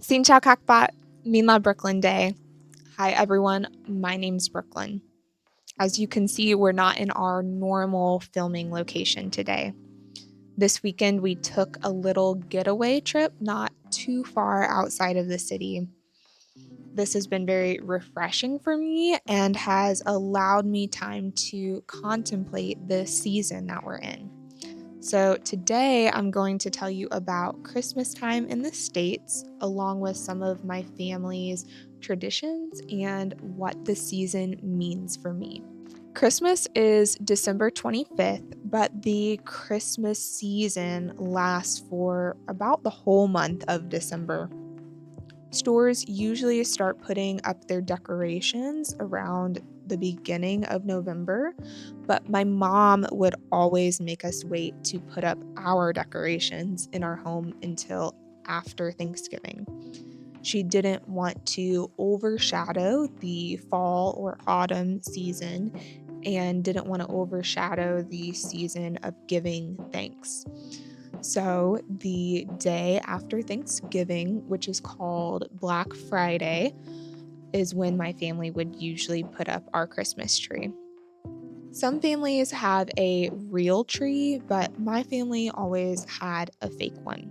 Xin chào các bạn, mình là Brooklyn Day. Hi everyone, my name's Brooklyn. As you can see, we're not in our normal filming location today. This weekend we took a little getaway trip not too far outside of the city. This has been very refreshing for me and has allowed me time to contemplate the season that we're in. So today I'm going to tell you about Christmas time in the States, along with some of my family's traditions and what the season means for me. Christmas is December 25th, but the Christmas season lasts for about the whole month of December. Stores usually start putting up their decorations around the beginning of November, but my mom would always make us wait to put up our decorations in our home until after Thanksgiving. She didn't want to overshadow the fall or autumn season and didn't want to overshadow the season of giving thanks. So the day after Thanksgiving, which is called Black Friday, is when my family would usually put up our Christmas tree. Some families have a real tree, but my family always had a fake one.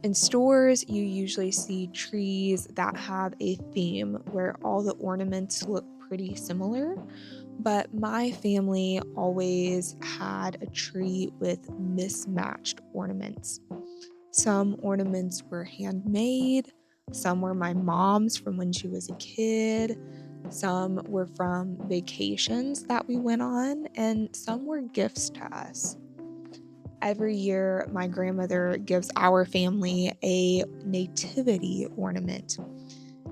In stores, you usually see trees that have a theme where all the ornaments look pretty similar, but my family always had a tree with mismatched ornaments. Some ornaments were handmade, some were my mom's from when she was a kid, some were from vacations that we went on, and some were gifts to us. Every year, my grandmother gives our family a nativity ornament.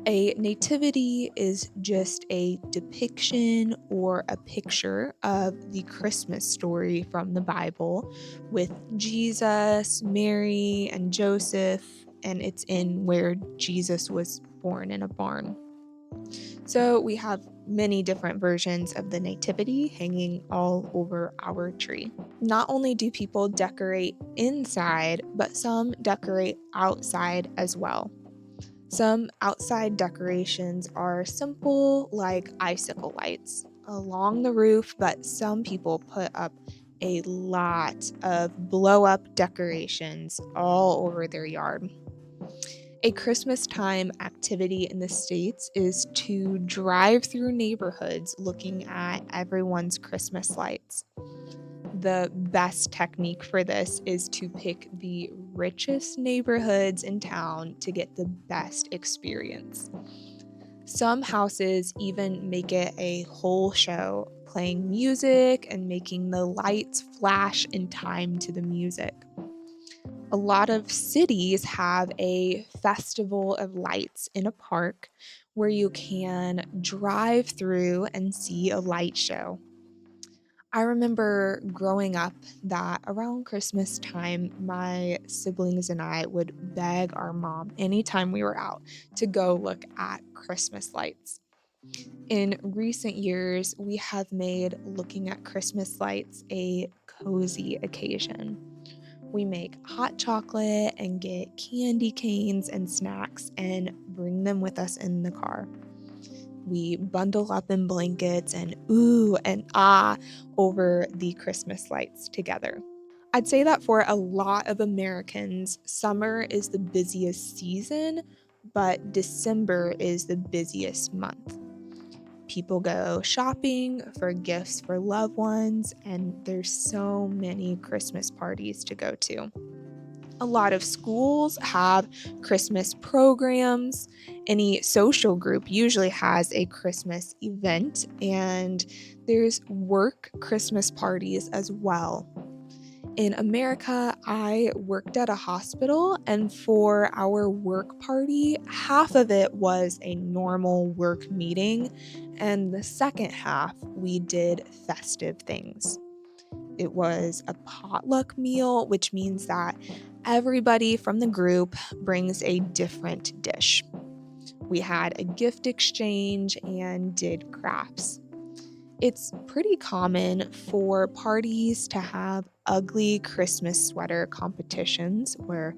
A nativity is just a depiction or a picture of the Christmas story from the Bible with Jesus, Mary, and Joseph, and it's in where Jesus was born in a barn. So we have many different versions of the nativity hanging all over our tree. Not only do people decorate inside, but some decorate outside as well. Some outside decorations are simple, like icicle lights along the roof, but some people put up a lot of blow-up decorations all over their yard. A Christmas time activity in the States is to drive through neighborhoods looking at everyone's Christmas lights. The best technique for this is to pick the richest neighborhoods in town to get the best experience. Some houses even make it a whole show, playing music and making the lights flash in time to the music. A lot of cities have a festival of lights in a park where you can drive through and see a light show. I remember growing up that around Christmas time, my siblings and I would beg our mom anytime we were out to go look at Christmas lights. In recent years, we have made looking at Christmas lights a cozy occasion. We make hot chocolate and get candy canes and snacks and bring them with us in the car. We bundle up in blankets and ooh and ah over the Christmas lights together. I'd say that for a lot of Americans, summer is the busiest season, but December is the busiest month. People go shopping for gifts for loved ones, and there's so many Christmas parties to go to. A lot of schools have Christmas programs. Any social group usually has a Christmas event, and there's work Christmas parties as well. In America, I worked at a hospital, and for our work party, half of it was a normal work meeting, and the second half, we did festive things. It was a potluck meal, which means that everybody from the group brings a different dish. We had a gift exchange and did crafts. It's pretty common for parties to have ugly Christmas sweater competitions where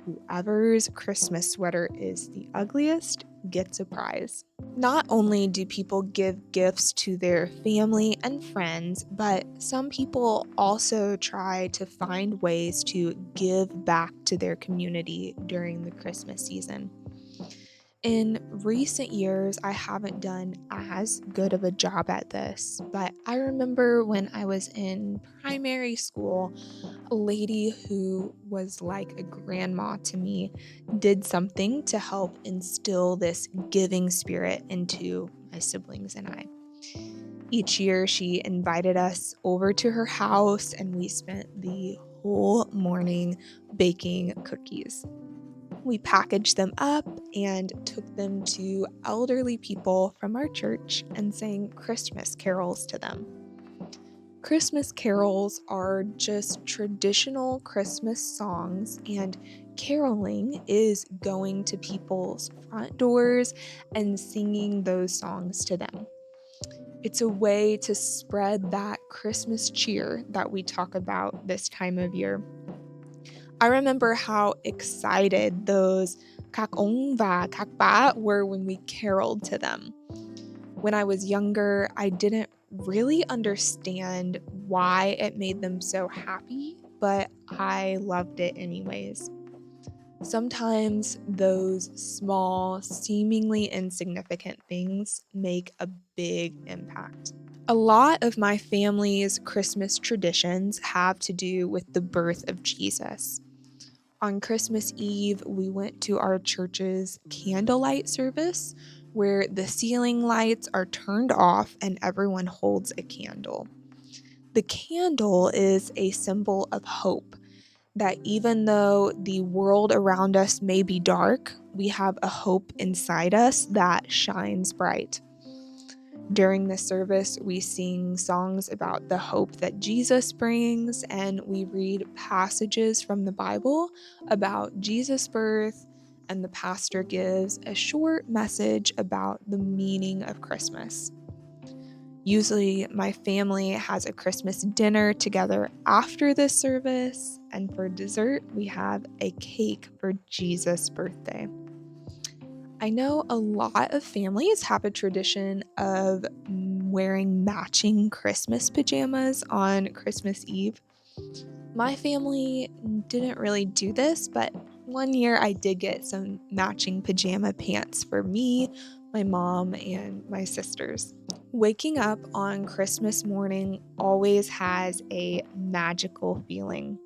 whoever's Christmas sweater is the ugliest gets a prize. Not only do people give gifts to their family and friends, but some people also try to find ways to give back to their community during the Christmas season. In recent years, I haven't done as good of a job at this, but I remember when I was in primary school, a lady who was like a grandma to me did something to help instill this giving spirit into my siblings and I. Each year, she invited us over to her house, and we spent the whole morning baking cookies. We packaged them up and took them to elderly people from our church and sang Christmas carols to them. Christmas carols are just traditional Christmas songs, and caroling is going to people's front doors and singing those songs to them. It's a way to spread that Christmas cheer that we talk about this time of year. I remember how excited those các ông và các bà were when we caroled to them. When I was younger, I didn't really understand why it made them so happy, but I loved it anyways. Sometimes those small, seemingly insignificant things make a big impact. A lot of my family's Christmas traditions have to do with the birth of Jesus. On Christmas Eve, we went to our church's candlelight service where the ceiling lights are turned off and everyone holds a candle. The candle is a symbol of hope, that even though the world around us may be dark, we have a hope inside us that shines bright. During the service, we sing songs about the hope that Jesus brings, and we read passages from the Bible about Jesus' birth, and the pastor gives a short message about the meaning of Christmas. Usually, my family has a Christmas dinner together after this service, and for dessert, we have a cake for Jesus' birthday. I know a lot of families have a tradition of wearing matching Christmas pajamas on Christmas Eve. My family didn't really do this, but one year I did get some matching pajama pants for me, my mom, and my sisters. Waking up on Christmas morning always has a magical feeling.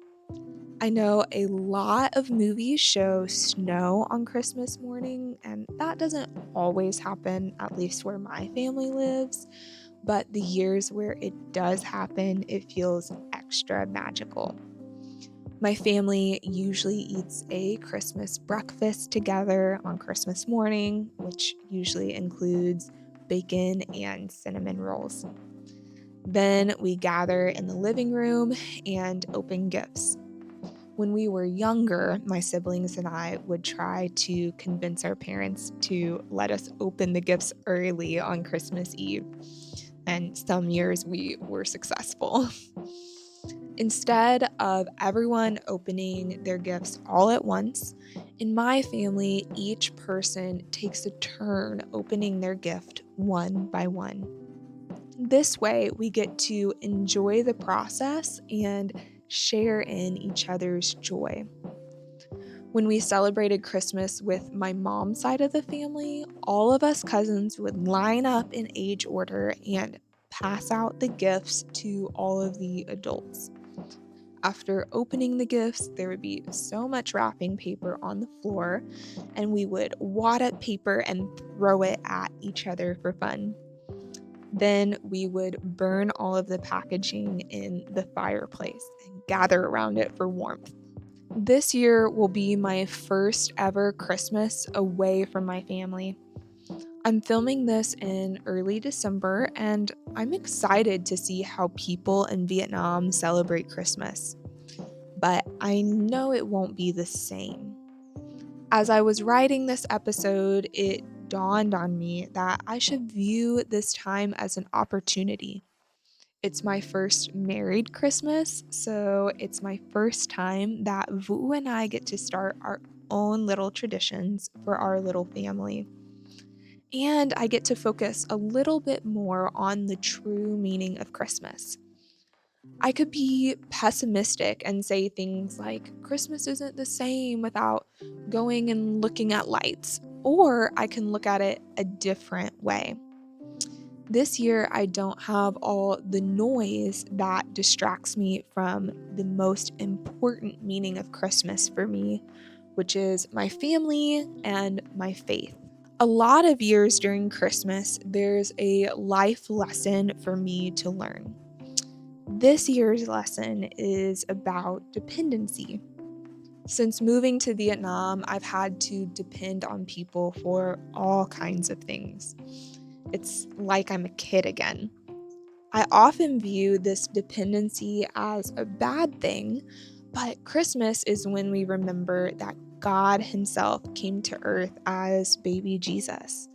I know a lot of movies show snow on Christmas morning, and that doesn't always happen, at least where my family lives. But the years where it does happen, it feels extra magical. My family usually eats a Christmas breakfast together on Christmas morning, which usually includes bacon and cinnamon rolls. Then we gather in the living room and open gifts. When we were younger, my siblings and I would try to convince our parents to let us open the gifts early on Christmas Eve, and some years we were successful. Instead of everyone opening their gifts all at once, in my family, each person takes a turn opening their gift one by one. This way, we get to enjoy the process and share in each other's joy. When we celebrated Christmas with my mom's side of the family, all of us cousins would line up in age order and pass out the gifts to all of the adults. After opening the gifts, there would be so much wrapping paper on the floor, and we would wad up paper and throw it at each other for fun. Then we would burn all of the packaging in the fireplace and gather around it for warmth. This year will be my first ever Christmas away from my family. I'm filming this in early December, and I'm excited to see how people in Vietnam celebrate Christmas. But I know it won't be the same. As I was writing this episode, it dawned on me that I should view this time as an opportunity. It's my first married Christmas, so it's my first time that Vu and I get to start our own little traditions for our little family. And I get to focus a little bit more on the true meaning of Christmas. I could be pessimistic and say things like, Christmas isn't the same without going and looking at lights, or I can look at it a different way. This year, I don't have all the noise that distracts me from the most important meaning of Christmas for me, which is my family and my faith. A lot of years during Christmas, there's a life lesson for me to learn. This year's lesson is about dependency. Since moving to Vietnam, I've had to depend on people for all kinds of things. It's like I'm a kid again. I often view this dependency as a bad thing, but Christmas is when we remember that God Himself came to earth as baby Jesus.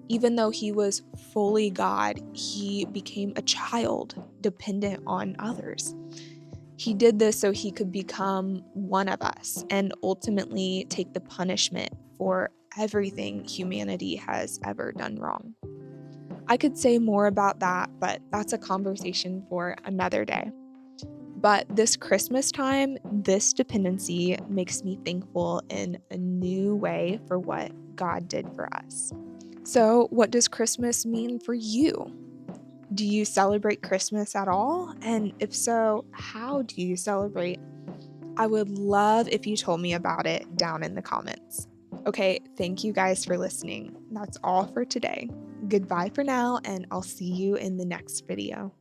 Even though He was fully God, He became a child dependent on others. He did this so He could become one of us and ultimately take the punishment for everything humanity has ever done wrong. I could say more about that, but that's a conversation for another day. But this Christmas time, this dependency makes me thankful in a new way for what God did for us. So, what does Christmas mean for you? Do you celebrate Christmas at all? And if so, how do you celebrate? I would love if you told me about it down in the comments. Okay, thank you guys for listening. That's all for today. Goodbye for now, and I'll see you in the next video.